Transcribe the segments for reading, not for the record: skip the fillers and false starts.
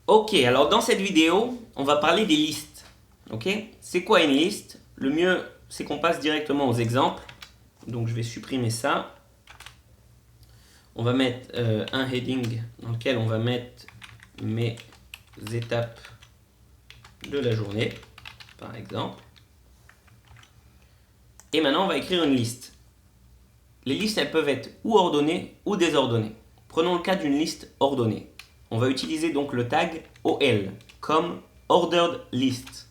Ok, alors dans cette vidéo, on va parler des listes. Ok, c'est quoi une liste? Le mieux, c'est qu'on passe directement aux exemples. Donc je vais supprimer ça. On va mettre un heading dans lequel on va mettre mes étapes de la journée, par exemple. Et maintenant, on va écrire une liste. Les listes, elles peuvent être ou ordonnées ou désordonnées. Prenons le cas d'une liste ordonnée. On va utiliser donc le tag OL comme Ordered List.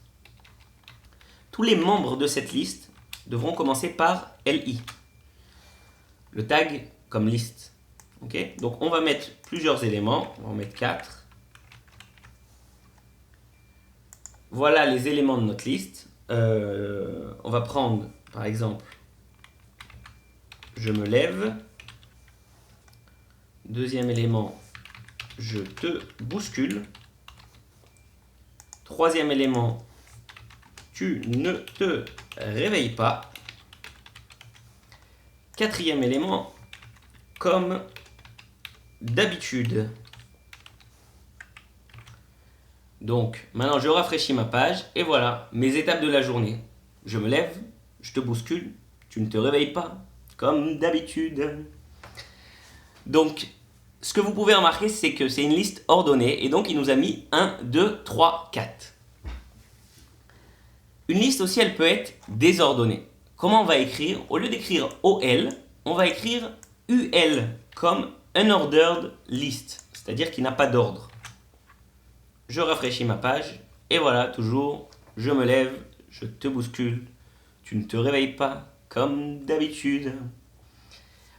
Tous les membres de cette liste devront commencer par LI. Le tag comme liste. Okay, donc on va mettre plusieurs éléments. On va en mettre 4. Voilà les éléments de notre liste. On va prendre par exemple je me lève. Deuxième élément, je te bouscule. Troisième élément, tu ne te réveilles pas. Quatrième élément, comme d'habitude. Donc maintenant je rafraîchis ma page et voilà mes étapes de la journée. Je me lève, je te bouscule, tu ne te réveilles pas, comme d'habitude. Donc ce que vous pouvez remarquer, c'est que c'est une liste ordonnée et donc il nous a mis 1, 2, 3, 4. Une liste aussi, elle peut être désordonnée. Comment on va écrire? Au lieu d'écrire OL, on va écrire UL comme Unordered List, c'est-à-dire qu'il n'a pas d'ordre. Je rafraîchis ma page et voilà, toujours, je me lève, je te bouscule, tu ne te réveilles pas comme d'habitude.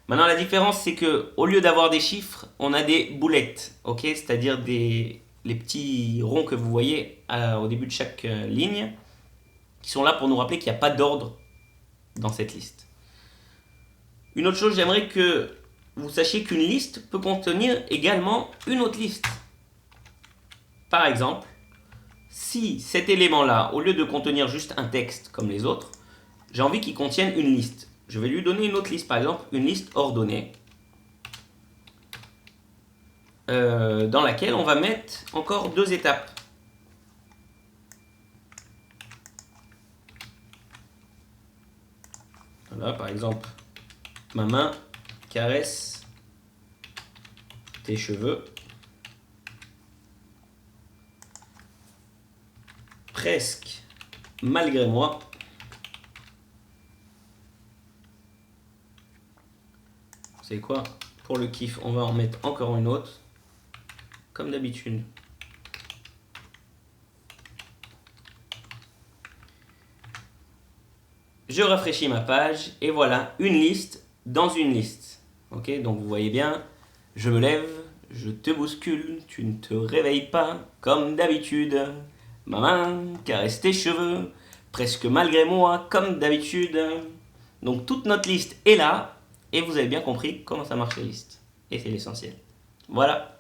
Maintenant, la différence, c'est que au lieu d'avoir des chiffres, on a des boulettes, ok? C'est-à-dire les petits ronds que vous voyez au début de chaque ligne, qui sont là pour nous rappeler qu'il n'y a pas d'ordre dans cette liste. Une autre chose, j'aimerais que vous sachiez qu'une liste peut contenir également une autre liste. Par exemple, si cet élément-là, au lieu de contenir juste un texte comme les autres, j'ai envie qu'il contienne une liste. Je vais lui donner une autre liste, par exemple une liste ordonnée, dans laquelle on va mettre encore 2 étapes. Voilà, par exemple, ma main caresse tes cheveux. Presque malgré moi. Vous savez quoi? Pour le kiff, on va en mettre encore une autre. Comme d'habitude. Je rafraîchis ma page et voilà une liste dans une liste. Ok, donc vous voyez bien, je me lève, je te bouscule, tu ne te réveilles pas comme d'habitude. Ma main caresse tes cheveux, presque malgré moi comme d'habitude. Donc toute notre liste est là et vous avez bien compris comment ça marche les listes. Et c'est l'essentiel. Voilà.